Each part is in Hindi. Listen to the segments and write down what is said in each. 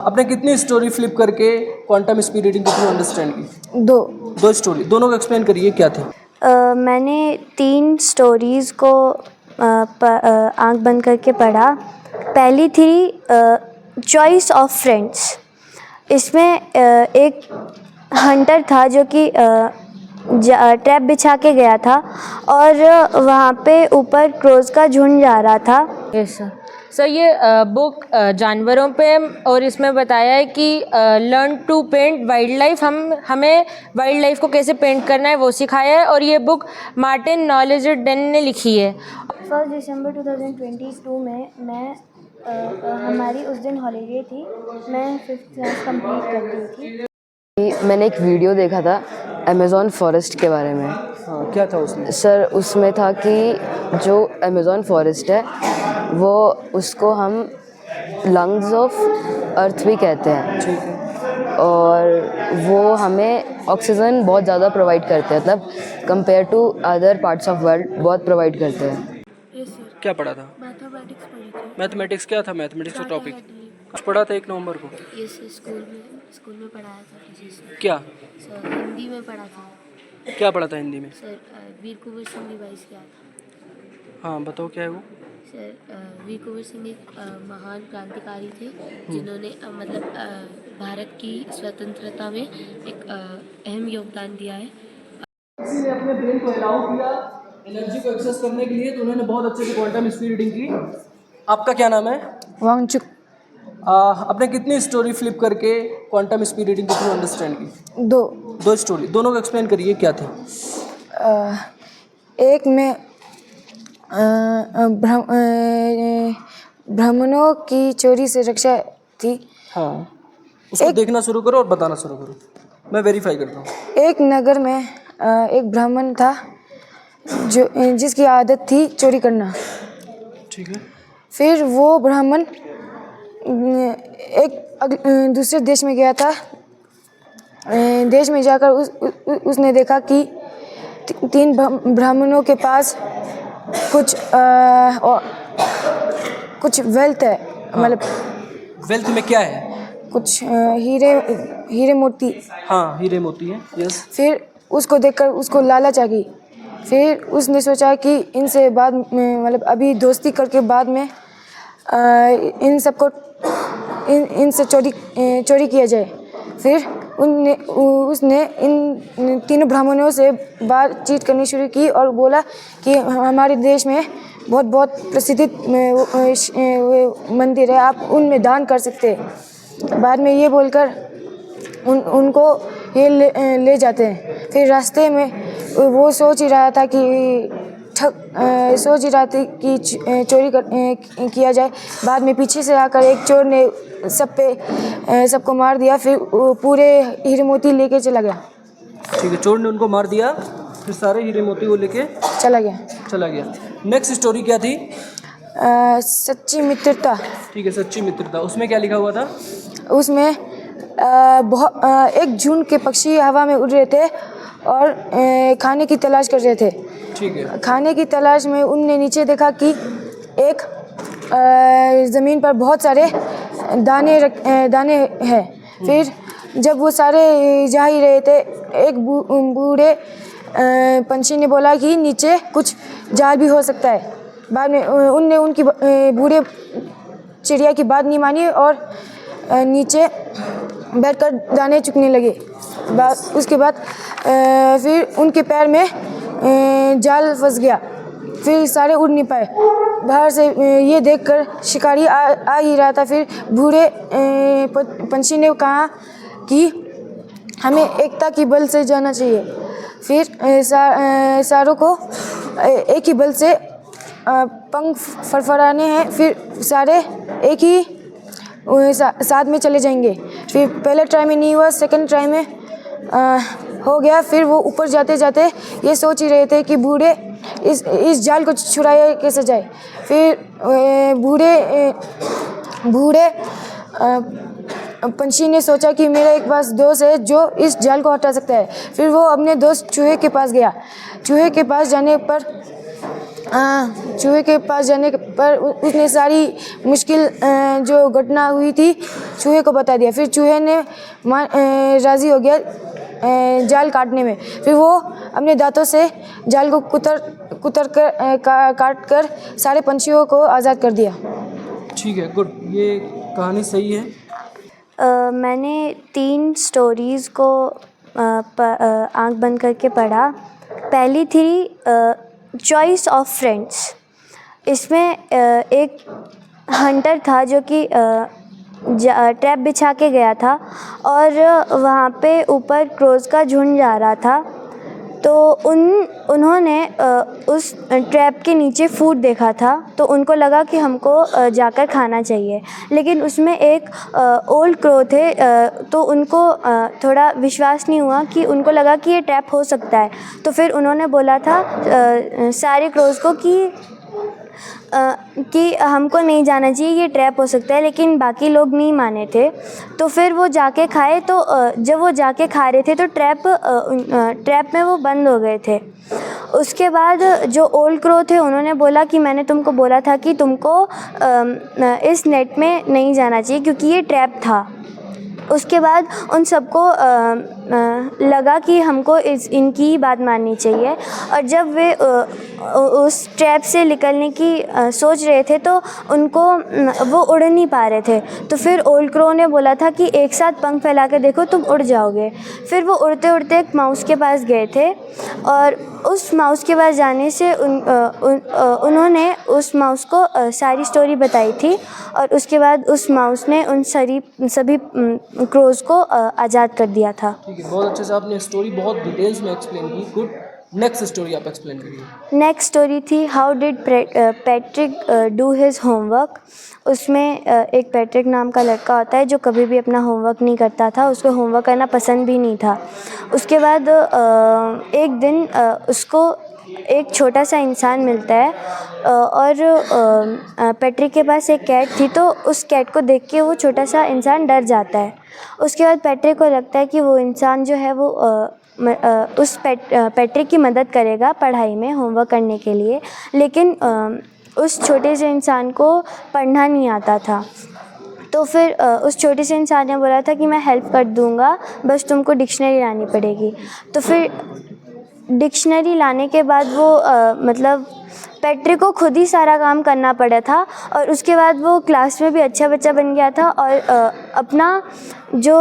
आपने कितनी स्टोरी फ्लिप करके क्वांटम स्पीड रीडिंग के थ्रू अंडरस्टैंड की? दो स्टोरी, दोनों को एक्सप्लेन करिए क्या थी। मैंने 3 स्टोरीज़ को आंख बंद करके पढ़ा। पहली थी चॉइस ऑफ फ्रेंड्स। इसमें एक हंटर था जो कि ट्रैप बिछा के गया था और वहाँ पे ऊपर क्रोज़ का झुंड जा रहा था। यस सर ये बुक जानवरों पे और इसमें बताया है कि learn to paint wildlife, हमें वाइल्ड लाइफ को कैसे पेंट करना है वो सिखाया है और ये बुक मार्टिन नॉलेजेडेन ने लिखी है। 1 दिसंबर 2022 में मैं हमारी उस दिन हॉलीडे थी। मैं 5th क्लास कंप्लीट कर दी थी। मैंने एक वीडियो देखा था अमेज़ॉन फॉरेस्ट के बारे में। हाँ, क्या था उसमें? सर उसमें था कि जो अमेज़ॉन फॉरेस्ट है वो उसको हम लंग्स ऑफ अर्थ भी कहते हैं। ठीक है। और वो हमें ऑक्सीजन बहुत ज़्यादा प्रोवाइड करते हैं, मतलब compare to other parts of world बहुत प्रोवाइड करते हैं। क्या पढ़ा था? मैथमेटिक्स पढ़ी थी। मैथमेटिक्स क्या था? मैथमेटिक्स का टॉपिक कुछ पढ़ा था 1 नवंबर को? ये स्कूल में पढ़ाया था टीचर्स ने। क्या सर हिंदी में पढ़ा था। क्या पढ़ा था हिंदी में? सर वीर कुंवर सिंह रिवाइज किया था। हाँ बताओ क्या है वो? सर वीर कुंवर सिंह एक महान क्रांतिकारी थे जिन्होंने मतलब भारत की स्वतंत्रता में एक अहम योगदान दिया है। किसी ने अपने ब्रेन को अलाउ किया एनर्जी को एक्सेस करने के लिए, तो उन्होंने बहुत अच्छे से क्वांटम स्पीड रीडिंग की। आपका क्या नाम है? वांगचुक। आपने कितनी स्टोरी फ्लिप करके क्वांटम स्पीड रीडिंग के थ्रू अंडरस्टैंड की? 2 स्टोरी, दोनों को एक्सप्लेन करिए क्या थी। एक में ब्राह्मणों की चोरी से रक्षा थी। हाँ, उसको देखना शुरू करो और बताना शुरू करो, मैं वेरीफाई करता हूँ। एक नगर में एक ब्राह्मण था जो जिसकी आदत थी चोरी करना। ठीक है। फिर वो ब्राह्मण दूसरे देश में गया था। देश में जाकर उसने देखा कि 3 ब्राह्मणों के पास कुछ वेल्थ है। हाँ। मतलब वेल्थ में क्या है? कुछ हीरे मोती। हाँ, हीरे मोती है। यस। फिर उसको देखकर उसको लालच आ गई। फिर उसने सोचा कि इनसे बाद में मतलब अभी दोस्ती करके बाद में इन सबको इनसे चोरी किया जाए। फिर उसने इन 3 ब्राह्मणों से बातचीत करनी शुरू की और बोला कि हमारे देश में बहुत प्रसिद्ध मंदिर है, आप उनमें दान कर सकते हैं। बाद में ये बोलकर उनको ये ले जाते हैं। फिर रास्ते में वो सोच ही रहा था कि चोरी किया जाए। बाद में पीछे से आकर एक चोर ने सबको मार दिया। फिर पूरे हीरे मोती लेके चला गया। ठीक है, चोर ने उनको मार दिया, फिर सारे हीरे मोती वो लेके चला गया। नेक्स्ट स्टोरी क्या थी? सच्ची मित्रता। ठीक है, सच्ची मित्रता। उसमें क्या लिखा हुआ था? उसमें एक झुंड के पक्षी हवा में उड़ रहे थे और खाने की तलाश कर रहे थे। ठीक है। खाने की तलाश में उनने नीचे देखा कि एक ज़मीन पर बहुत सारे दाने हैं। फिर जब वो सारे जा ही रहे थे, एक बूढ़े पंछी ने बोला कि नीचे कुछ जाल भी हो सकता है। बाद में उनने उनकी बूढ़े चिड़िया की बात नहीं मानी और नीचे बैठकर दाने चुगने लगे। उसके बाद फिर उनके पैर में जाल फंस गया। फिर सारे उड़ नहीं पाए। बाहर से ये देखकर शिकारी आ ही रहा था। फिर बूढ़े पंछी ने कहा कि हमें एकता की बल से जाना चाहिए। फिर सारों को एक ही बल से पंख फड़फड़ाने हैं। फिर सारे एक ही साथ में चले जाएंगे। फिर पहले ट्राई में नहीं हुआ, सेकंड ट्राई में हो गया। फिर वो ऊपर जाते जाते ये सोच ही रहे थे कि बूढ़े इस जाल को छुड़ाया कैसे जाए। फिर बूढ़े पंछी ने सोचा कि मेरा एक पास दोस्त है जो इस जाल को हटा सकता है। फिर वो अपने दोस्त चूहे के पास गया। चूहे के पास जाने पर चूहे के पास जाने पर उसने सारी मुश्किल जो घटना हुई थी चूहे को बता दिया। फिर चूहे ने राज़ी हो गया जाल काटने में। फिर वो अपने दांतों से जाल को कुतर कर काट कर सारे पंछियों को आज़ाद कर दिया। ठीक है, गुड, ये कहानी सही है। मैंने 3 स्टोरीज़ को आँख बंद करके पढ़ा। पहली थी चॉइस ऑफ फ्रेंड्स। इसमें एक हंटर था जो कि ट्रैप बिछा के गया था और वहाँ पे ऊपर क्रोज़ का झुंड जा रहा था। तो उन्होंने उस ट्रैप के नीचे फूड देखा था, तो उनको लगा कि हमको जाकर खाना चाहिए। लेकिन उसमें एक ओल्ड क्रो थे, तो उनको थोड़ा विश्वास नहीं हुआ कि उनको लगा कि ये ट्रैप हो सकता है। तो फिर उन्होंने बोला था सारे क्रोज़ को कि हमको नहीं जाना चाहिए, ये ट्रैप हो सकता है। लेकिन बाकी लोग नहीं माने थे। तो फिर वो जाके खाए। तो जब वो जाके खा रहे थे तो ट्रैप में वो बंद हो गए थे। उसके बाद जो ओल्ड क्रो थे उन्होंने बोला कि मैंने तुमको बोला था कि तुमको इस नेट में नहीं जाना चाहिए क्योंकि ये ट्रैप था। उसके बाद उन सबको लगा कि हमको इनकी बात माननी चाहिए। और जब वे उस ट्रैप से निकलने की सोच रहे थे तो उनको वो उड़ नहीं पा रहे थे। तो फिर ओल्ड क्रो ने बोला था कि एक साथ पंख फैला के देखो, तुम उड़ जाओगे। फिर वो उड़ते उड़ते एक माउस के पास गए थे और उस माउस के पास जाने से उन्होंने उस माउस को सारी स्टोरी बताई थी। और उसके बाद उस माउस ने उन सभी क्रोज़ को आज़ाद कर दिया था। ठीक है, बहुत अच्छे से आपने स्टोरी बहुत डिटेल्स में एक्सप्लेन की। गुड, नेक्स्ट स्टोरी आप एक्सप्लेन करिए। नेक्स्ट स्टोरी थी how did Patrick do his homework. उसमें एक पैट्रिक नाम का लड़का होता है जो कभी भी अपना होमवर्क नहीं करता था। उसको होमवर्क करना पसंद भी नहीं था। उसके बाद एक दिन उसको एक छोटा सा इंसान मिलता है और पैट्रिक के पास एक कैट थी। तो उस कैट को देख के वो छोटा सा इंसान डर जाता है। उसके बाद पैट्रिक को लगता है कि वो इंसान जो है वो उस पैट्रिक की मदद करेगा पढ़ाई में, होमवर्क करने के लिए। लेकिन उस छोटे से इंसान को पढ़ना नहीं आता था। तो फिर उस छोटे से इंसान ने बोला था कि मैं हेल्प कर दूँगा, बस तुमको डिक्शनरी लानी पड़ेगी। तो फिर डिक्शनरी लाने के बाद वो मतलब पैट्रिक को खुद ही सारा काम करना पड़ा था। और उसके बाद वो क्लास में भी अच्छा बच्चा बन गया था और अपना जो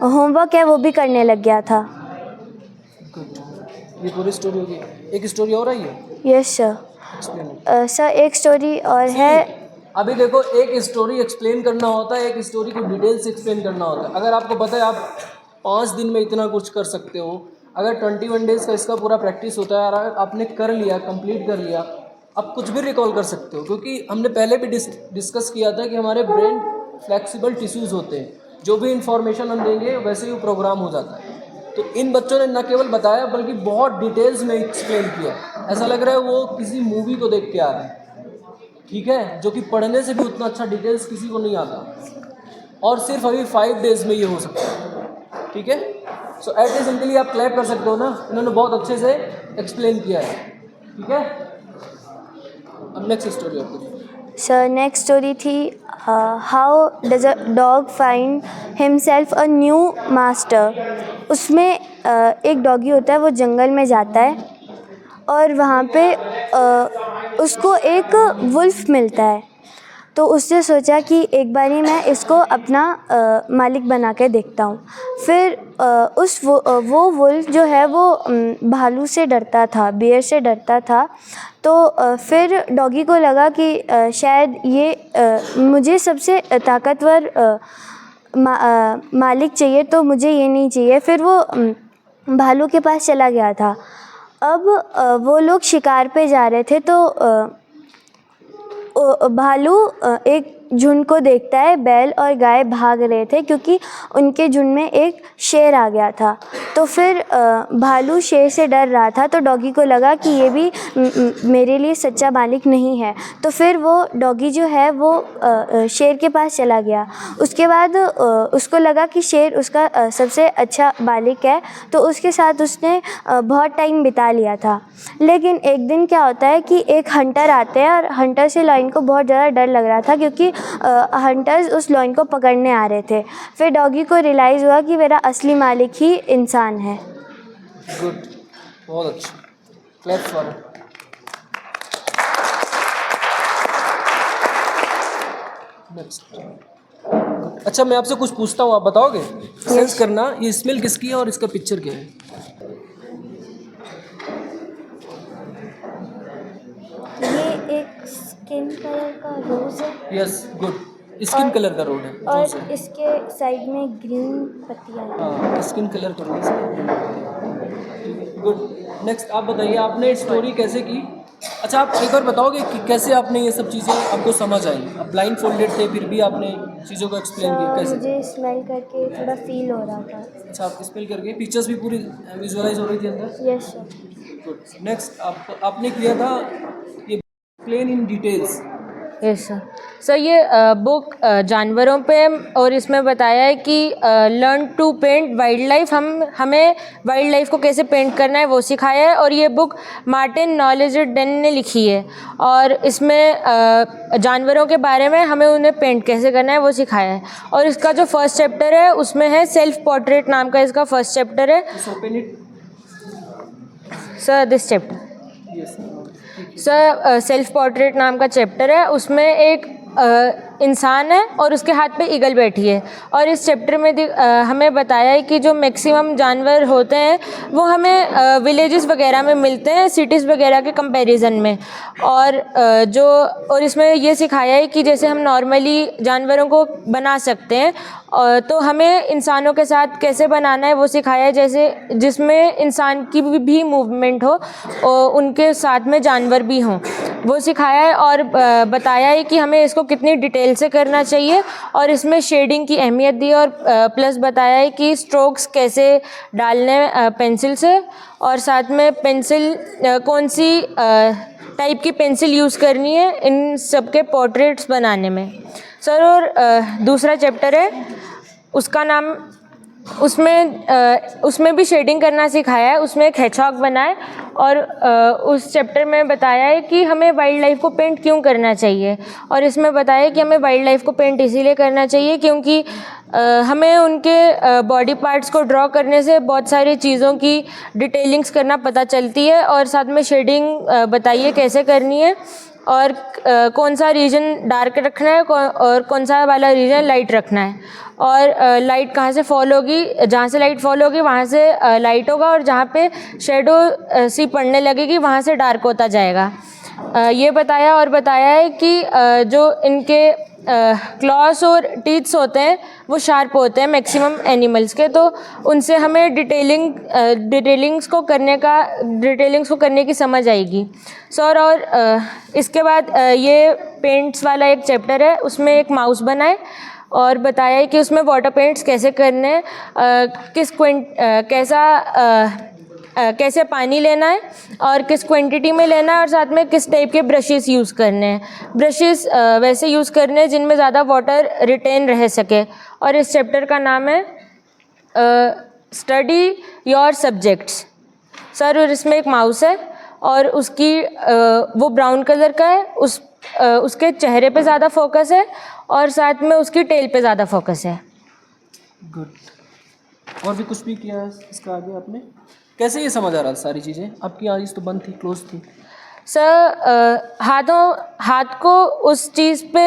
होमवर्क है वो भी करने लग गया था। गुड, ये पूरी स्टोरी होगी। एक स्टोरी और आई है? Yes sir. सर एक स्टोरी और है। अभी देखो, एक स्टोरी एक्सप्लेन करना होता है, एक स्टोरी को डिटेल से एक्सप्लेन करना होता है। अगर आपको पता है आप 5 दिन में इतना कुछ कर सकते हो, अगर 21 डेज़ का इसका पूरा प्रैक्टिस होता है और आपने कर लिया, कंप्लीट कर लिया, आप कुछ भी रिकॉल कर सकते हो। क्योंकि हमने पहले भी डिस्कस किया था कि हमारे ब्रेन फ्लेक्सिबल टिश्यूज़ होते हैं, जो भी इंफॉर्मेशन हम देंगे वैसे ही वो प्रोग्राम हो जाता है। तो इन बच्चों ने न केवल बताया बल्कि बहुत डिटेल्स में एक्सप्लेन किया। ऐसा लग रहा है वो किसी मूवी को देख के आ रहे हैं, ठीक है, जो कि पढ़ने से भी उतना अच्छा डिटेल्स किसी को नहीं आता। और सिर्फ अभी 5 डेज़ में ये हो सकता है, ठीक है। सो एटलीस्ट इनके लिए आप क्लैप कर सकते हो ना, इन्होंने बहुत अच्छे से एक्सप्लेन किया है, ठीक है। अब नेक्स्ट स्टोरी आपको। सर नेक्स्ट स्टोरी थी how does a dog find himself a new master. उसमें एक डॉगी होता है, वो जंगल में जाता है और वहाँ पे उसको एक वुल्फ मिलता है। तो उसने सोचा कि एक बारी मैं इसको अपना मालिक बना के देखता हूँ। फिर वो वुल्फ जो है वो भालू से डरता था, बेयर से डरता था। तो फिर डॉगी को लगा कि शायद ये मुझे सबसे ताकतवर मालिक चाहिए, तो मुझे ये नहीं चाहिए। फिर वो भालू के पास चला गया था। अब वो लोग शिकार पे जा रहे थे। तो भालू एक झुंड को देखता है। बैल और गाय भाग रहे थे क्योंकि उनके झुंड में एक शेर आ गया था। तो फिर भालू शेर से डर रहा था, तो डॉगी को लगा कि ये भी मेरे लिए सच्चा मालिक नहीं है। तो फिर वो डॉगी जो है वो शेर के पास चला गया। उसके बाद उसको लगा कि शेर उसका सबसे अच्छा मालिक है, तो उसके साथ उसने बहुत टाइम बिता लिया था। लेकिन एक दिन क्या होता है कि एक हंटर आते हैं, और हंटर से लायन को बहुत ज़्यादा डर लग रहा था क्योंकि हंटर्स उस लायन को पकड़ने आ रहे थे। फिर डॉगी को रियलाइज़ हुआ कि मेरा असली मालिक ही इंसान है। गुड, बहुत अच्छा, क्लैप फॉर इट। नेक्स्ट। अच्छा, मैं आपसे कुछ पूछता हूँ, आप बताओगे? सेंस करना, ये स्मेल किसकी है और इसका पिक्चर क्या है? ये एक स्किन कलर का रोज़ है। यस, गुड, स्किन कलर का रोड है, रोज है। और इसके साइड में ग्रीन पत्तियाँ हैं। हाँ, स्किन कलर का रोज है। गुड, नेक्स्ट आप बताइए, आपने स्टोरी कैसे की? अच्छा, आप एक बार बताओगे कि कैसे आपने ये सब चीज़ें आपको समझ आई? आप ब्लाइंड फोल्डेड थे, फिर भी आपने चीज़ों को एक्सप्लेन किया, कैसे? मुझे स्मेल करके थोड़ा फील हो रहा था। अच्छा, आप स्पेल करके पिक्चर्स भी पूरी विजुअलाइज हो रही थी अंदर? Yes sir. गुड, नेक्स्ट आपने किया था ये explain in details. Yes sir. Sir ये बुक जानवरों पे और इसमें बताया है कि learn to paint wildlife, हमें वाइल्ड लाइफ को कैसे पेंट करना है वो सिखाया है। और ये बुक मार्टिन नॉलेजेडेन ने लिखी है, और इसमें जानवरों के बारे में हमें उन्हें पेंट कैसे करना है वो सिखाया है। और इसका जो फर्स्ट चैप्टर है उसमें है सेल्फ पोर्ट्रेट नाम का इसका फर्स्ट चैप्टर है। Open it sir, this chapter. Yes sir, self portrait नाम का चैप्टर है, उसमें एक इंसान है और उसके हाथ पे ईगल बैठी है। और इस चैप्टर में हमें बताया है कि जो मैक्सिमम जानवर होते हैं वो हमें विलेजेस वगैरह में मिलते हैं सिटीज़ वगैरह के कंपैरिजन में। और इसमें ये सिखाया है कि जैसे हम नॉर्मली जानवरों को बना सकते हैं, तो हमें इंसानों के साथ कैसे बनाना है वो सिखाया है, जैसे जिसमें इंसान की भी मूवमेंट हो और उनके साथ में जानवर भी हों, वो सिखाया है। और बताया है कि हमें इसको कितनी डिटेल से करना चाहिए, और इसमें शेडिंग की अहमियत दी, और प्लस बताया है कि स्ट्रोक्स कैसे डालने पेंसिल से, और साथ में पेंसिल कौन सी टाइप की पेंसिल यूज़ करनी है इन सब के पोर्ट्रेट्स बनाने में। सर, और दूसरा चैप्टर है उसका नाम, उसमें भी शेडिंग करना सिखाया है। उसमें एक हेजहॉग बना है, और उस चैप्टर में बताया है कि हमें वाइल्ड लाइफ को पेंट क्यों करना चाहिए। और इसमें बताया है कि हमें वाइल्ड लाइफ को पेंट इसीलिए करना चाहिए क्योंकि हमें उनके बॉडी पार्ट्स को ड्रॉ करने से बहुत सारी चीज़ों की डिटेलिंग्स करना पता चलती है, और साथ में शेडिंग बताइए कैसे करनी है, और कौन सा रीजन डार्क रखना है और कौन सा वाला रीजन लाइट रखना है, और लाइट कहाँ से फॉल होगी, जहाँ से लाइट फॉल होगी वहाँ से लाइट होगा, और जहाँ पे शेडो सी पड़ने लगेगी वहाँ से डार्क होता जाएगा। ये बताया, और बताया है कि जो इनके क्लॉस और टीथ्स होते हैं वो शार्प होते हैं मैक्सिमम एनिमल्स के, तो उनसे हमें डिटेलिंग्स को करने की समझ आएगी। सर, और इसके बाद ये पेंट्स वाला एक चैप्टर है, उसमें एक माउस बना है, और बताया है कि उसमें वाटर पेंट्स कैसे करने हैं, कैसे पानी लेना है और किस क्वांटिटी में लेना है, और साथ में किस टाइप के ब्रशेस यूज़ करने हैं। ब्रशेस वैसे यूज़ करने हैं जिनमें ज़्यादा वाटर रिटेन रह सके। और इस चैप्टर का नाम है स्टडी योर सब्जेक्ट्स। सर, और इसमें एक माउस है, और उसकी वो ब्राउन कलर का है, उसके चेहरे पे ज़्यादा फोकस है, और साथ में उसकी टेल पे ज़्यादा फोकस है। गुड, और भी कुछ भी किया है इसका आगे आपने? कैसे ये समझ आ रहा था सारी चीज़ें? आपकी आईज तो बंद थी, क्लोज थी। सर, हाथ को उस चीज़ पे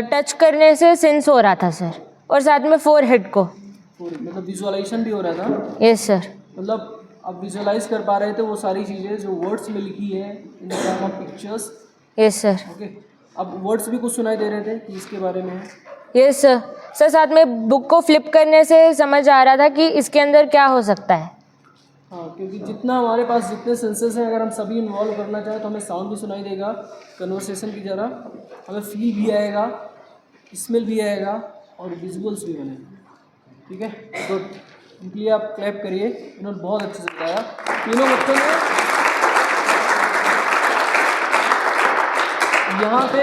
टच करने से सेंस हो रहा था सर, और साथ में फोरहेड को। मतलब विजुअलाइजेशन भी हो रहा था? Yes sir. मतलब आप विजुअलाइज कर पा रहे थे वो सारी चीज़ें जो वर्ड्स में लिखी है in the form of pictures? Yes sir. Okay, अब वर्ड्स भी कुछ सुनाई दे रहे थे कि इसके बारे में? Yes sir. सर, साथ में बुक को फ्लिप करने से समझ आ रहा था कि इसके अंदर क्या हो सकता है। हाँ, क्योंकि जितना हमारे पास जितने सेंसेस हैं, अगर हम सभी इन्वॉल्व करना चाहें तो हमें साउंड भी सुनाई देगा कन्वर्सेशन की तरह, हमें फील भी आएगा, स्मेल भी आएगा और विजुअल्स भी बनेंगे। ठीक है, गुड। इनके लिए आप क्लैप करिए, इन्होंने बहुत अच्छे से बताया। तीनों बच्चों ने यहाँ पे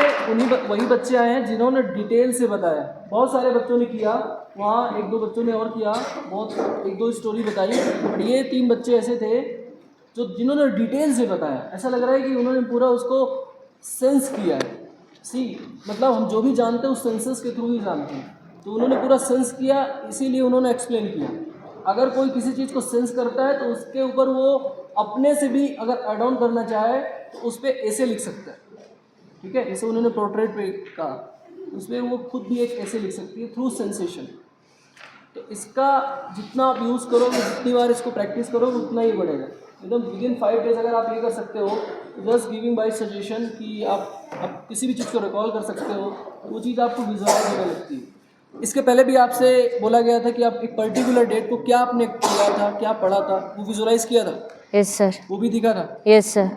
वही बच्चे आए हैं जिन्होंने डिटेल से बताया। बहुत सारे बच्चों ने किया, वहाँ एक दो बच्चों ने और किया, बहुत एक दो स्टोरी बताई, बट ये 3 बच्चे ऐसे थे जो जिन्होंने डिटेल से बताया। ऐसा लग रहा है कि उन्होंने पूरा उसको सेंस किया है। मतलब हम जो भी जानते हैं उस सेंसेस के थ्रू ही जानते हैं, तो उन्होंने पूरा सेंस किया, इसीलिए उन्होंने एक्सप्लेन किया। अगर कोई किसी चीज़ को सेंस करता है तो उसके ऊपर वो अपने से भी अगर ऐड ऑन करना चाहे तो उस पर ऐसे लिख सकता है। ठीक है, जैसे उन्होंने पोर्ट्रेट पे कहा, उसमें वो खुद भी एक ऐसे लिख सकती है थ्रू सेंसेशन। तो इसका जितना आप यूज़ करोगे, जितनी बार इसको प्रैक्टिस करोगे, उतना ही बढ़ेगा। एकदम विदिन 5 डेज अगर आप ये कर सकते हो, जस्ट गिविंग बाय सजेशन कि आप किसी भी चीज़ को रिकॉल कर सकते हो, वो चीज़ आपको विजुअलाइज होने लगती है। इसके पहले भी आपसे बोला गया था कि आप एक पर्टिकुलर डेट को क्या आपने किया था, क्या पढ़ा था, वो विजुअलाइज किया था। Yes sir. वो भी दिखा था। Yes sir.